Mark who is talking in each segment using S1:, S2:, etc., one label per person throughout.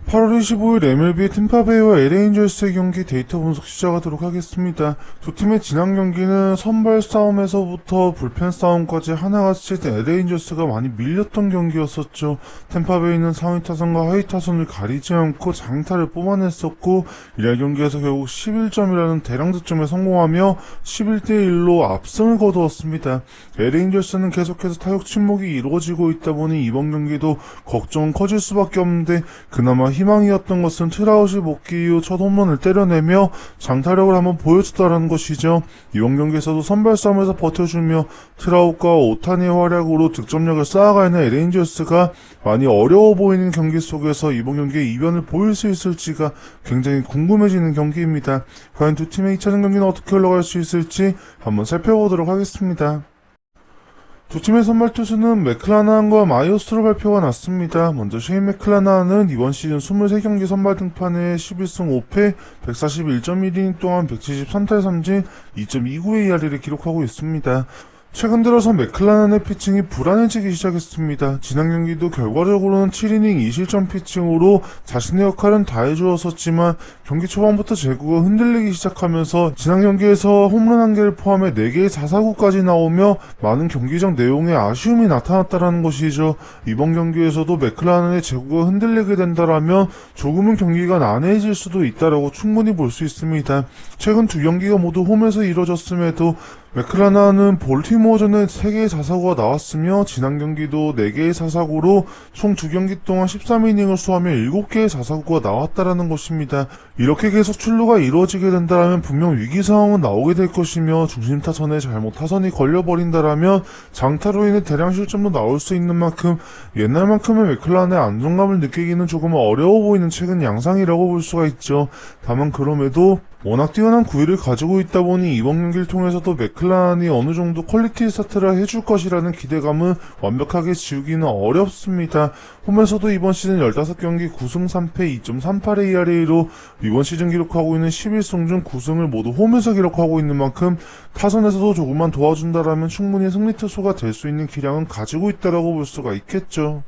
S1: 8월 25일 MLB 템파베이와 LA인저스의 경기 데이터 분석 시작하도록 하겠습니다. 두 팀의 지난 경기는 선발 싸움에서부터 불펜 싸움까지 하나같이 LA인저스가 많이 밀렸던 경기였었죠. 템파베이는 상위 타선과 하위 타선을 가리지 않고 장타를 뽑아냈었고, 이날 경기에서 결국 11점이라는 대량 득점에 성공하며 11대1로 압승을 거두었습니다. LA인저스는 계속해서 타격 침묵이 이루어지고 있다 보니 이번 경기도 걱정은 커질 수밖에 없는데, 그나마 희망이었던 것은 트라웃이 복귀 이후 첫 홈런을 때려내며 장타력을 한번 보여줬다는 것이죠. 이번 경기에서도 선발 싸움에서 버텨주며 트라웃과 오타니의 활약으로 득점력을 쌓아가는 LA인저스가 많이 어려워 보이는 경기 속에서 이번 경기에 이변을 보일 수 있을지가 굉장히 궁금해지는 경기입니다. 과연 두 팀의 2차전 경기는 어떻게 흘러갈 수 있을지 한번 살펴보도록 하겠습니다. 두 팀의 선발 투수는 맥클라나한과 마이어스로 발표가 났습니다. 먼저 셰인 맥클라나한은 이번 시즌 23경기 선발 등판에 11승 5패 141.1이닝 동안 173탈 3진 2.29의 ERA를 기록하고 있습니다. 최근 들어서 맥클라난의 피칭이 불안해지기 시작했습니다. 지난 경기도 결과적으로는 7이닝 2실점 피칭으로 자신의 역할은 다해주었었지만 경기 초반부터 제구가 흔들리기 시작하면서 지난 경기에서 홈런 1개를 포함해 4개의 자사구까지 나오며 많은 경기적 내용에 아쉬움이 나타났다는 것이죠. 이번 경기에서도 맥클라난의 제구가 흔들리게 된다라면 조금은 경기가 난해해질 수도 있다라고 충분히 볼 수 있습니다. 최근 두 경기가 모두 홈에서 이뤄졌음에도 맥클라나는 볼티모어전에 3개의 자사구가 나왔으며 지난 경기도 4개의 자사구로 총 2경기 동안 13이닝을 수하며 7개의 자사구가 나왔다라는 것입니다. 이렇게 계속 출루가 이루어지게 된다면 분명 위기 상황은 나오게 될 것이며 중심 타선에 잘못 타선이 걸려버린다라면 장타로 인해 대량 실점도 나올 수 있는 만큼 옛날만큼의 맥클라난의 안정감을 느끼기는 조금 어려워 보이는 최근 양상이라고 볼 수가 있죠. 다만 그럼에도 워낙 뛰어난 구위를 가지고 있다 보니 이번 경기를 통해서도 맥클라난이 어느 정도 퀄리티 스타트를 해줄 것이라는 기대감은 완벽하게 지우기는 어렵습니다. 홈에서도 이번 시즌 15경기 9승 3패 2.38의 ERA로 이번 시즌 기록하고 있는 11승 중 9승을 모두 홈에서 기록하고 있는 만큼 타선에서도 조금만 도와준다라면 충분히 승리 투수가 될 수 있는 기량은 가지고 있다라고 볼 수가 있겠죠.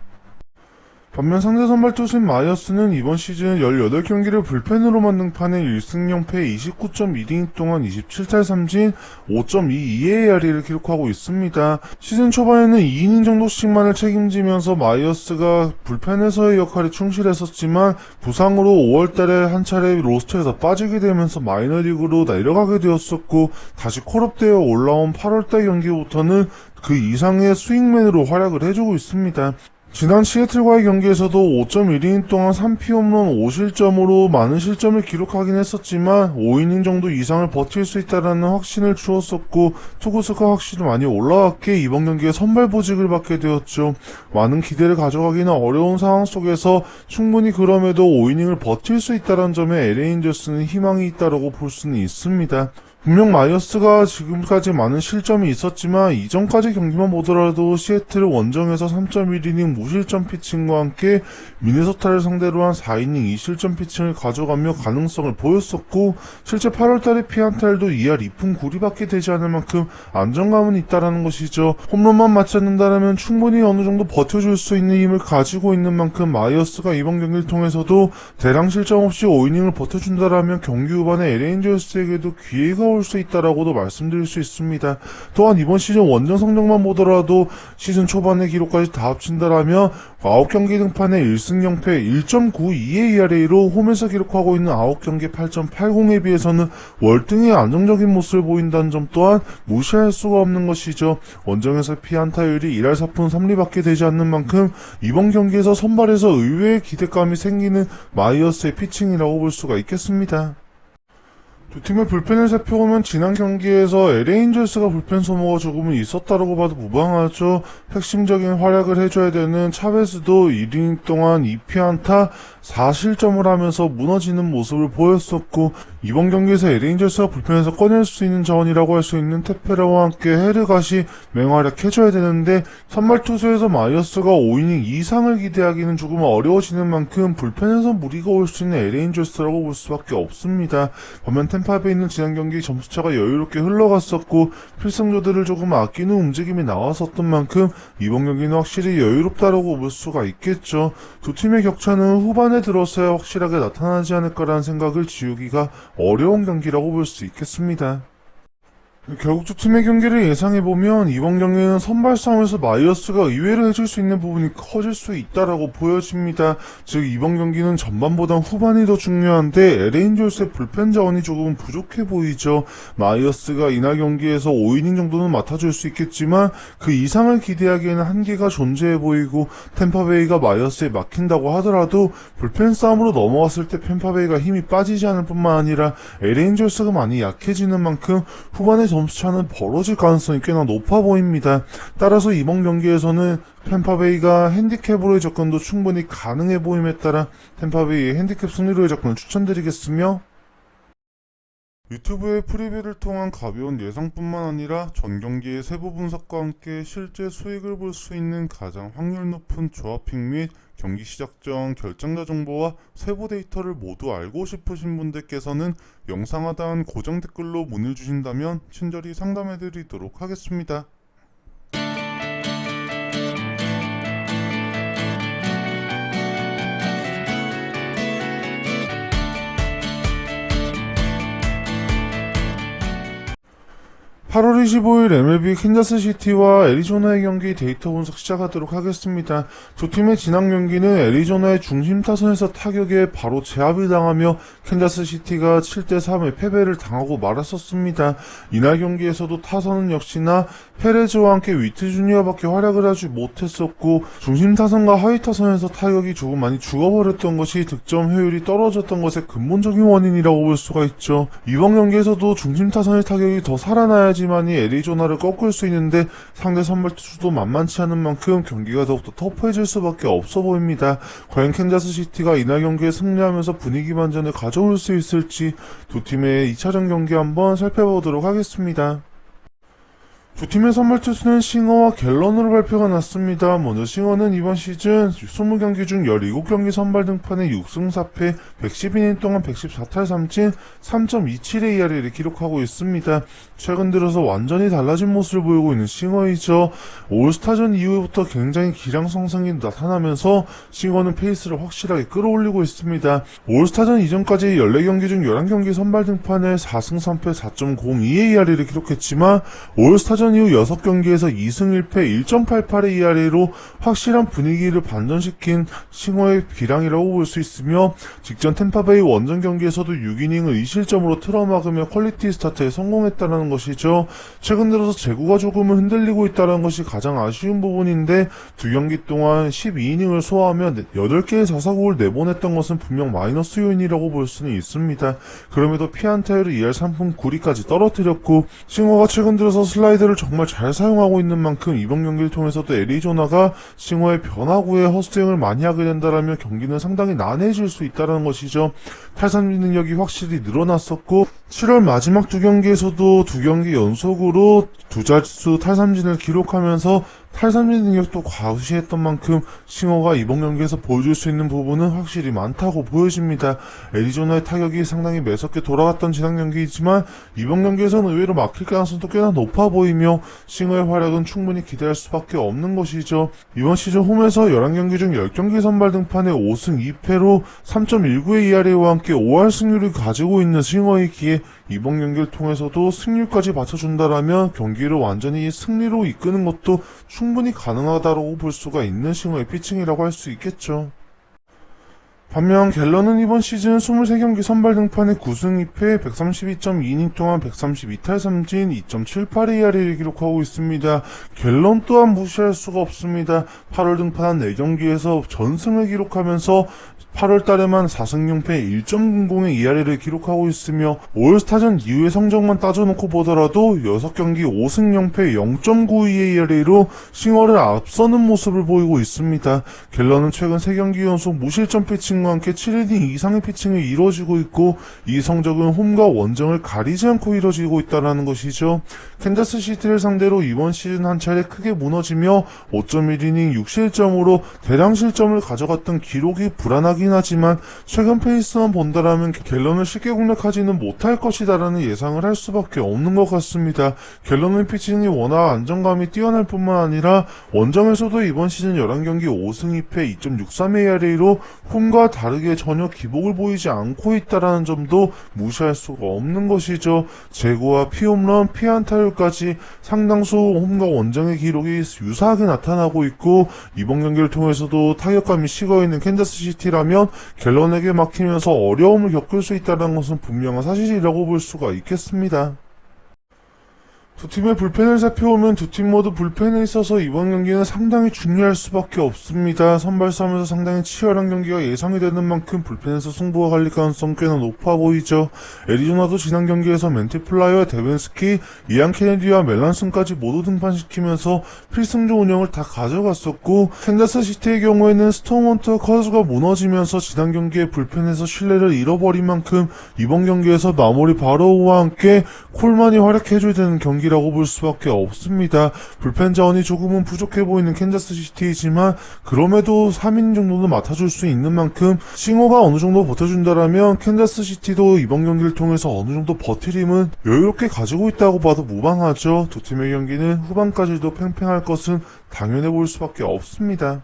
S1: 반면 상대 선발 투수인 마이어스는 이번 시즌 18경기를 불펜으로만 등판해 1승 0패 29.1이닝 동안 27탈 3진 5.22의 ERA를 기록하고 있습니다. 시즌 초반에는 2이닝 정도씩만을 책임지면서 마이어스가 불펜에서의 역할에 충실했었지만 부상으로 5월달에 한 차례 로스터에서 빠지게 되면서 마이너리그로 내려가게 되었었고, 다시 콜업되어 올라온 8월달 경기부터는 그 이상의 스윙맨으로 활약을 해주고 있습니다. 지난 시애틀과의 경기에서도 5.1이닝 동안 3피 홈런 5실점으로 많은 실점을 기록하긴 했었지만 5이닝 정도 이상을 버틸 수 있다는 확신을 주었었고, 투구수가 확실히 많이 올라왔기에 이번 경기에 선발 보직을 받게 되었죠. 많은 기대를 가져가기는 어려운 상황 속에서 충분히 그럼에도 5이닝을 버틸 수 있다는 점에 LA인저스는 희망이 있다고 볼 수는 있습니다. 분명 마이어스가 지금까지 많은 실점이 있었지만 이전까지 경기만 보더라도 시애틀 원정에서 3.1이닝 무실점 피칭과 함께 미네소타를 상대로 한 4이닝 2실점 피칭을 가져가며 가능성을 보였었고, 실제 8월달에 피안타율도 2할 2푼 9리밖에 되지 않을 만큼 안정감은 있다라는 것이죠. 홈런만 맞지 않는다면 충분히 어느 정도 버텨줄 수 있는 힘을 가지고 있는 만큼 마이어스가 이번 경기를 통해서도 대량 실점 없이 5이닝을 버텨준다라면 경기 후반에 LA인저스에게도 기회가 올 수 있다라고도 말씀드릴 수 있습니다. 또한 이번 시즌 원정 성적만 보더라도 시즌 초반의 기록까지 다 합친다라면 9경기 등판에 1승 0패 1.92의 ERA로 홈에서 기록하고 있는 9경기 8.80에 비해서는 월등히 안정적인 모습을 보인다는 점 또한 무시할 수가 없는 것이죠. 원정에서 피안타율이 1할 4푼 3리밖에 되지 않는 만큼 이번 경기에서 선발에서 의외의 기대감이 생기는 마이어스의 피칭이라고 볼 수가 있겠습니다. 두 팀의 불펜을 살펴보면 지난 경기에서 LA인저스가 불펜 소모가 조금은 있었다라고 봐도 무방하죠. 핵심적인 활약을 해줘야 되는 차베스도 1이닝 동안 2피안타 4실점을 하면서 무너지는 모습을 보였었고, 이번 경기에서 LA인저스가 불펜에서 꺼낼 수 있는 자원이라고 할 수 있는 테페라와 함께 헤르갓이 맹활약해줘야 되는데, 선발 투수에서 마이어스가 5이닝 이상을 기대하기는 조금 어려워지는 만큼 불펜에서 무리가 올 수 있는 LA인저스라고 볼 수밖에 없습니다. 반면 템파베이 있는 지난 경기 점수차가 여유롭게 흘러갔었고 필승조들을 조금 아끼는 움직임이 나왔었던 만큼 이번 경기는 확실히 여유롭다라고 볼 수가 있겠죠. 두 팀의 격차는 후반에 들어서야 확실하게 나타나지 않을까라는 생각을 지우기가 어려운 경기라고 볼 수 있겠습니다. 결국 두 팀의 경기를 예상해보면 이번 경기는 선발 싸움에서 마이어스가 의외로 해줄 수 있는 부분이 커질 수 있다라고 보여집니다. 즉 이번 경기는 전반보다 후반이 더 중요한데 LA인저스의 불펜 자원이 조금 부족해 보이죠. 마이어스가 이날 경기에서 5이닝 정도는 맡아줄 수 있겠지만 그 이상을 기대하기에는 한계가 존재해 보이고 템파베이가 마이어스에 막힌다고 하더라도 불펜 싸움으로 넘어왔을 때 템파베이가 힘이 빠지지 않을 뿐만 아니라 LA인저스가 많이 약해지는 만큼 후반에 점수차는 벌어질 가능성이 꽤나 높아 보입니다. 따라서 이번 경기에서는 템파베이가 핸디캡으로의 접근도 충분히 가능해 보임에 따라 템파베이의 핸디캡 승리로의 접근을 추천드리겠으며 유튜브의 프리뷰를 통한 가벼운 예상뿐만 아니라 전 경기의 세부 분석과 함께 실제 수익을 볼 수 있는 가장 확률 높은 조합픽 및 경기 시작 전 결정자 정보와 세부 데이터를 모두 알고 싶으신 분들께서는 영상 하단 고정 댓글로 문의 주신다면 친절히 상담해 드리도록 하겠습니다. 8월 25일 MLB 캔자스시티와 애리조나의 경기 데이터 분석 시작하도록 하겠습니다. 두 팀의 지난 경기는 애리조나의 중심 타선에서 타격에 바로 제압을 당하며 캔자스시티가 7대3의 패배를 당하고 말았었습니다. 이날 경기에서도 타선은 역시나 페레즈와 함께 위트 주니어밖에 활약을 하지 못했었고 중심 타선과 하위 타선에서 타격이 조금 많이 죽어버렸던 것이 득점 효율이 떨어졌던 것의 근본적인 원인이라고 볼 수가 있죠. 이번 경기에서도 중심 타선의 타격이 더 살아나야지만이 애리조나를 꺾을 수 있는데 상대 선발 투수도 만만치 않은 만큼 경기가 더욱더 터프해질 수밖에 없어 보입니다. 과연 캔자스시티가 이날 경기에 승리하면서 분위기 반전을 가져올 수 있을지 두 팀의 2차전 경기 한번 살펴보도록 하겠습니다. 두 팀의 선발 투수는 싱어와 갤런으로 발표가 났습니다. 먼저 싱어는 이번 시즌 20경기 중 17경기 선발 등판에 6승 4패 112이닝 동안 114탈 3진 3.27의 ERA를 기록하고 있습니다. 최근 들어서 완전히 달라진 모습을 보이고 있는 싱어이죠. 올스타전 이후부터 굉장히 기량 상승이 나타나면서 싱어는 페이스를 확실하게 끌어올리고 있습니다. 올스타전 이전까지 14경기 중 11경기 선발 등판에 4승 3패 4.02의 ERA를 기록했지만 올스타전 이후 6경기에서 2승 1패 1.88의 ERA로 확실한 분위기를 반전시킨 싱어의 기량이라고 볼 수 있으며 직전 템파베이 원정 경기에서도 6이닝을 2실점으로 틀어막으며 퀄리티 스타트에 성공했다는 것이죠. 최근 들어서 제구가 조금은 흔들리고 있다는 것이 가장 아쉬운 부분인데 두 경기 동안 12이닝을 소화하며 8개의 자사구를 내보냈던 것은 분명 마이너스 요인이라고 볼 수는 있습니다. 그럼에도 피안타율을 2할 3푼 9리까지 떨어뜨렸고 싱어가 최근 들어서 슬라이드를 정말 잘 사용하고 있는 만큼 이번 경기를 통해서도 애리조나가 싱어의 변화구에 헛스윙을 많이 하게 된다면 경기는 상당히 난해해질 수 있다는 것이죠. 탈삼진 능력이 확실히 늘어났었고 7월 마지막 두 경기에서도 두 경기 연속으로 두 자릿수 탈삼진을 기록하면서 탈삼진 능력도 과시했던 만큼 싱어가 이번 경기에서 보여줄 수 있는 부분은 확실히 많다고 보여집니다. 애리조나의 타격이 상당히 매섭게 돌아갔던 지난 경기이지만 이번 경기에서는 의외로 막힐 가능성도 꽤나 높아 보이며 싱어의 활약은 충분히 기대할 수밖에 없는 것이죠. 이번 시즌 홈에서 11경기 중 10경기 선발 등판에 5승 2패로 3.19의 ERA와 함께 5할 승률을 가지고 있는 싱어이기에 이번 경기를 통해서도 승률까지 받쳐준다라면 경기를 완전히 승리로 이끄는 것도 충분히 가능하다고 볼 수가 있는 싱어의 피칭이라고 할 수 있겠죠. 반면 갤런은 이번 시즌 23경기 선발 등판에 9승 2패 132.2이닝 동안 132탈 3진 2.78의 ERA를 기록하고 있습니다. 갤런 또한 무시할 수가 없습니다. 8월 등판한 4경기에서 전승을 기록하면서 8월 달에만 4승 0패 1.00의 ERA를 기록하고 있으며 올스타전 이후의 성적만 따져놓고 보더라도 6경기 5승 0패 0.92의 ERA로 싱어를 앞서는 모습을 보이고 있습니다. 갤런은 최근 3경기 연속 무실점 피칭과 함께 7이닝 이상의 피칭이 이루어지고 있고 이 성적은 홈과 원정을 가리지 않고 이루어지고 있다는 것이죠. 캔자스시티를 상대로 이번 시즌 한 차례 크게 무너지며 5.1이닝 6실점으로 대량 실점을 가져갔던 기록이 불안하긴 하긴 하지만 최근 페이스만 본다라면 갤런을 쉽게 공략하지는 못할 것이다라는 예상을 할 수밖에 없는 것 같습니다. 갤런의 피칭이 워낙 안정감이 뛰어날 뿐만 아니라 원정에서도 이번 시즌 11경기 5승 2패 2.63 ARA로 홈과 다르게 전혀 기복을 보이지 않고 있다라는 점도 무시할 수가 없는 것이죠. 제구와 피홈런, 피안타율까지 상당수 홈과 원정의 기록이 유사하게 나타나고 있고 이번 경기를 통해서도 타격감이 식어있는 캔자스시티라면 갤런에게 막히면서 어려움을 겪을 수 있다는 것은 분명한 사실이라고 볼 수가 있겠습니다. 두 팀의 불펜을 살펴보면 두 팀 모두 불펜에 있어서 이번 경기는 상당히 중요할 수밖에 없습니다. 선발 싸움에서 상당히 치열한 경기가 예상이 되는 만큼 불펜에서 승부가 갈릴 가능성 꽤나 높아 보이죠. 애리조나도 지난 경기에서 멘티플라이어와 데벤스키, 이안 케네디와 멜란슨까지 모두 등판시키면서 필승조 운영을 다 가져갔었고 캔자스시티의 경우에는 스톰원트와 커즈가 무너지면서 지난 경기에 불펜에서 신뢰를 잃어버린 만큼 이번 경기에서 마무리 바로우와 함께 콜만이 활약해줘야 되는 경기라고 볼 수밖에 없습니다. 불펜 자원이 조금은 부족해 보이는 캔자스시티이지만 그럼에도 3인 정도는 맡아줄 수 있는 만큼 싱어가 어느 정도 버텨준다라면 캔자스시티도 이번 경기를 통해서 어느 정도 버티림은 여유롭게 가지고 있다고 봐도 무방하죠. 두 팀의 경기는 후반까지도 팽팽할 것은 당연해 보일 수밖에 없습니다.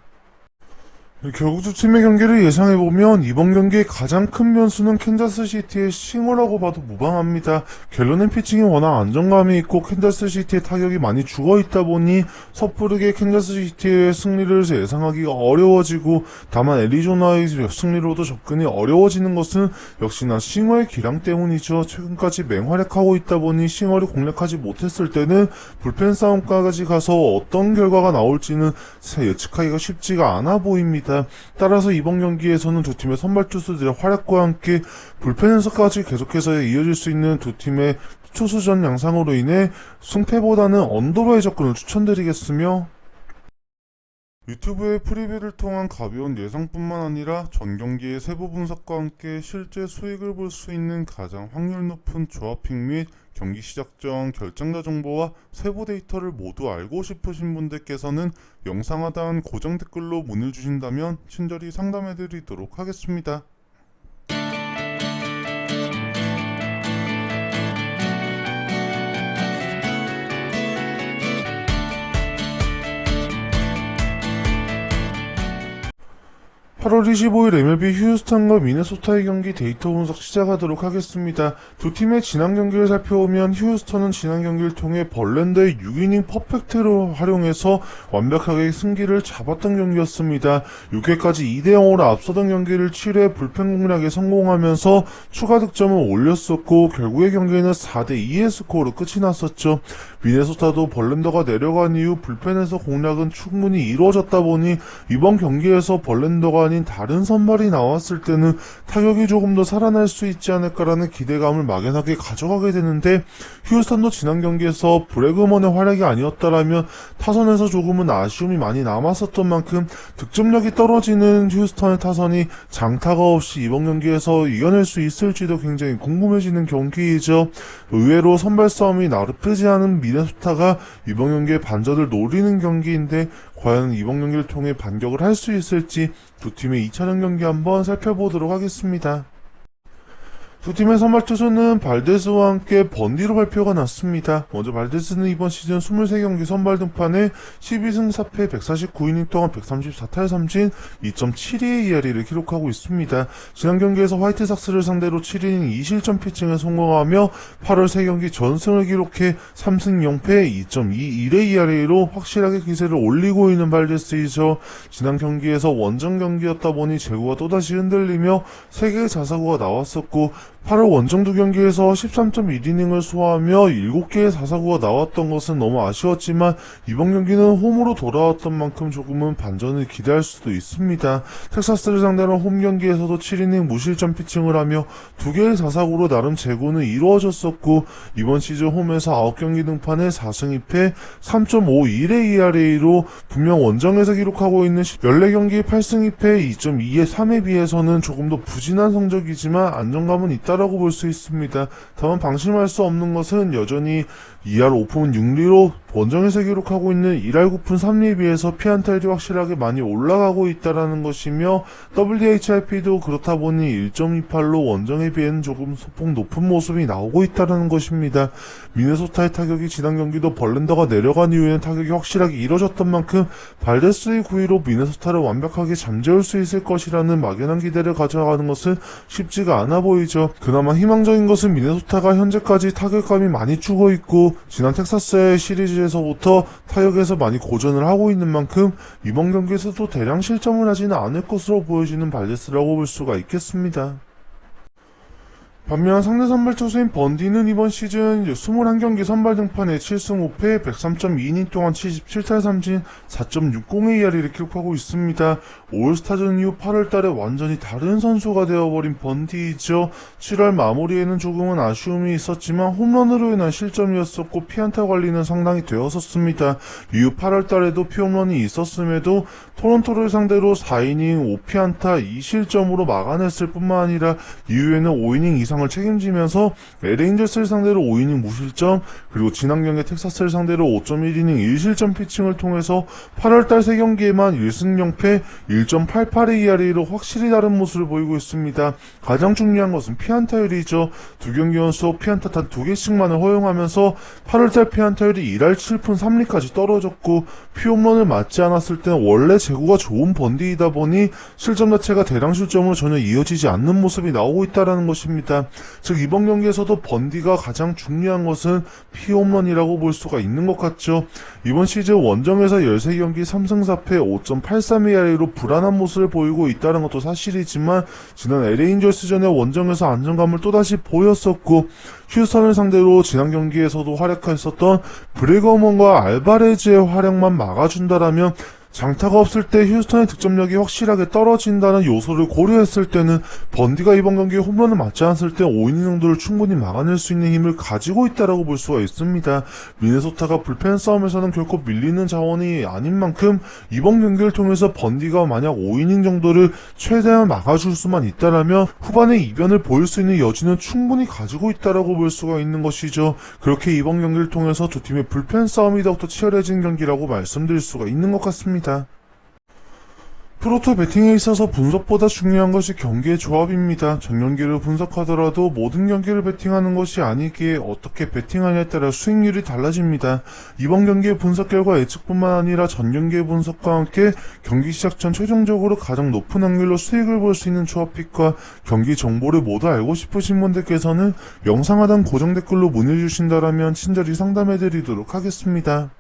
S1: 결국 두 팀의 경기를 예상해보면 이번 경기의 가장 큰 변수는 캔자스시티의 싱어라고 봐도 무방합니다. 갤런의 피칭이 워낙 안정감이 있고 캔자스시티의 타격이 많이 죽어있다 보니 섣부르게 캔자스시티의 승리를 예상하기가 어려워지고 다만 애리조나의 승리로도 접근이 어려워지는 것은 역시나 싱어의 기량 때문이죠. 최근까지 맹활약하고 있다 보니 싱어를 공략하지 못했을 때는 불펜 싸움까지 가서 어떤 결과가 나올지는 예측하기가 쉽지가 않아 보입니다. 따라서 이번 경기에서는 두 팀의 선발 투수들의 활약과 함께 불펜에서까지 계속해서 이어질 수 있는 두 팀의 투수전 양상으로 인해 승패보다는 언더로의 접근을 추천드리겠으며 유튜브의 프리뷰를 통한 가벼운 예상뿐만 아니라 전 경기의 세부 분석과 함께 실제 수익을 볼 수 있는 가장 확률 높은 조합핑 및 경기 시작 전 결정자 정보와 세부 데이터를 모두 알고 싶으신 분들께서는 영상 하단 고정 댓글로 문의 주신다면 친절히 상담해 드리도록 하겠습니다. 8월 25일 MLB 휴스턴과 미네소타의 경기 데이터 분석 시작하도록 하겠습니다. 두 팀의 지난 경기를 살펴보면 휴스턴은 지난 경기를 통해 벌랜더의 6이닝 퍼펙트로 활용해서 완벽하게 승기를 잡았던 경기였습니다. 6회까지 2대0으로 앞서던 경기를 7회 불펜 공략에 성공하면서 추가 득점을 올렸었고 결국의 경기는 4대2의 스코어로 끝이 났었죠. 미네소타도 벌랜더가 내려간 이후 불펜에서 공략은 충분히 이루어졌다 보니 이번 경기에서 벌랜더가 아닌 다른 선발이 나왔을 때는 타격이 조금 더 살아날 수 있지 않을까라는 기대감을 막연하게 가져가게 되는데 휴스턴도 지난 경기에서 브래그먼의 활약이 아니었다라면 타선에서 조금은 아쉬움이 많이 남았었던 만큼 득점력이 떨어지는 휴스턴의 타선이 장타가 없이 이번 경기에서 이겨낼 수 있을지도 굉장히 궁금해지는 경기이죠. 의외로 선발 싸움이 나쁘지 않은 미네소타가 이번 경기에 반전을 노리는 경기인데 과연 이번 경기를 통해 반격을 할 수 있을지 두 팀의 2차전 경기 한번 살펴보도록 하겠습니다. 두 팀의 선발 투수는 발데스와 함께 번디로 발표가 났습니다. 먼저 발데스는 이번 시즌 23경기 선발 등판에 12승 4패 149이닝 동안 134탈 3진 2.72의 ERA를 기록하고 있습니다. 지난 경기에서 화이트삭스를 상대로 7이닝 2실점 피칭에 성공하며 8월 3경기 전승을 기록해 3승 0패 2.21의 ERA로 확실하게 기세를 올리고 있는 발데스이죠. 지난 경기에서 원정 경기였다 보니 제구가 또다시 흔들리며 3개의 자사구가 나왔었고 8월 원정 두 경기에서 13.1이닝을 소화하며 7개의 자사구가 나왔던 것은 너무 아쉬웠지만 이번 경기는 홈으로 돌아왔던 만큼 조금은 반전을 기대할 수도 있습니다. 텍사스를 상대로 홈 경기에서도 7이닝 무실점 피칭을 하며 2개의 자사구로 나름 제구는 이루어졌었고 이번 시즌 홈에서 9경기 등판에 4승 2패 3.51의 ERA로 분명 원정에서 기록하고 있는 14경기 8승 2패 2.2의 3에 비해서는 조금 더 부진한 성적이지만 안정감은 있다라고 볼 수 있습니다. 다만 방심할 수 없는 것은 여전히 2할 5푼 6리로 원정에서 기록하고 있는 1할 9푼 3리에 비해서 피안타율이 확실하게 많이 올라가고 있다라는 것이며 WHIP도 그렇다 보니 1.28로 원정에 비해는 조금 소폭 높은 모습이 나오고 있다라는 것입니다. 미네소타의 타격이 지난 경기도 벌렌더가 내려간 이후에는 타격이 확실하게 이뤄졌던 만큼 발데스의 구위로 미네소타를 완벽하게 잠재울 수 있을 것이라는 막연한 기대를 가져가는 것은 쉽지가 않아 보이죠. 그나마 희망적인 것은 미네소타가 현재까지 타격감이 많이 죽어 있고 지난 텍사스의 시리즈에서부터 타격에서 많이 고전을 하고 있는 만큼 이번 경기에서도 대량 실점을 하지는 않을 것으로 보여지는 발데스라고 볼 수가 있겠습니다. 반면 상대 선발 투수인 번디는 이번 시즌 21경기 선발 등판에 7승 5패 103.2이닝 동안 77탈 3진 4.60의 ERA를 기록하고 있습니다. 올스타전 이후 8월달에 완전히 다른 선수가 되어버린 번디이죠. 7월 마무리에는 조금은 아쉬움이 있었지만 홈런으로 인한 실점이었었고 피안타 관리는 상당히 되었었습니다. 이후 8월달에도 피홈런이 있었음에도 토론토를 상대로 4이닝 5피안타 2실점으로 막아냈을 뿐만 아니라 이후에는 5이닝 이상을 책임지면서 LA인저스를 상대로 5이닝 무실점, 그리고 지난 경기 텍사스를 상대로 5.1이닝 1실점 피칭을 통해서 8월달 3경기에만 1승 0패 1.88의 ERA로 확실히 다른 모습을 보이고 있습니다. 가장 중요한 것은 피안타율이죠. 두 경기 연속 피안타 단 2개씩만을 허용하면서 8월달 피안타율이 1할 7푼 3리까지 떨어졌고 피홈런을 맞지 않았을 때는 원래 제구가 좋은 번디이다 보니 실점 자체가 대량 실점으로 전혀 이어지지 않는 모습이 나오고 있다는 것입니다. 즉 이번 경기에서도 번디가 가장 중요한 것은 피홈런이라고 볼 수가 있는 것 같죠. 이번 시즌 원정에서 13경기 3승 4패 5.83의 ERA로 불안한 모습을 보이고 있다는 것도 사실이지만 지난 LA인저스전의 원정에서 안정감을 또다시 보였었고 휴스턴을 상대로 지난 경기에서도 활약했었던 브레거먼과 알바레즈의 활약만 막아준다라면 장타가 없을 때 휴스턴의 득점력이 확실하게 떨어진다는 요소를 고려했을 때는 번디가 이번 경기에 홈런을 맞지 않았을 때 5이닝 정도를 충분히 막아낼 수 있는 힘을 가지고 있다라고 볼 수가 있습니다. 미네소타가 불펜 싸움에서는 결코 밀리는 자원이 아닌 만큼 이번 경기를 통해서 번디가 만약 5이닝 정도를 최대한 막아줄 수만 있다라면 후반에 이변을 보일 수 있는 여지는 충분히 가지고 있다라고 볼 수가 있는 것이죠. 그렇게 이번 경기를 통해서 두 팀의 불펜 싸움이 더욱더 치열해진 경기라고 말씀드릴 수가 있는 것 같습니다. 프로토 배팅에 있어서 분석보다 중요한 것이 경기의 조합입니다. 전 경기를 분석하더라도 모든 경기를 배팅하는 것이 아니기에 어떻게 배팅하냐에 따라 수익률이 달라집니다. 이번 경기의 분석 결과 예측뿐만 아니라 전 경기의 분석과 함께 경기 시작 전 최종적으로 가장 높은 확률로 수익을 볼 수 있는 조합픽과 경기 정보를 모두 알고 싶으신 분들께서는 영상 하단 고정 댓글로 문의 주신다라면 친절히 상담해드리도록 하겠습니다.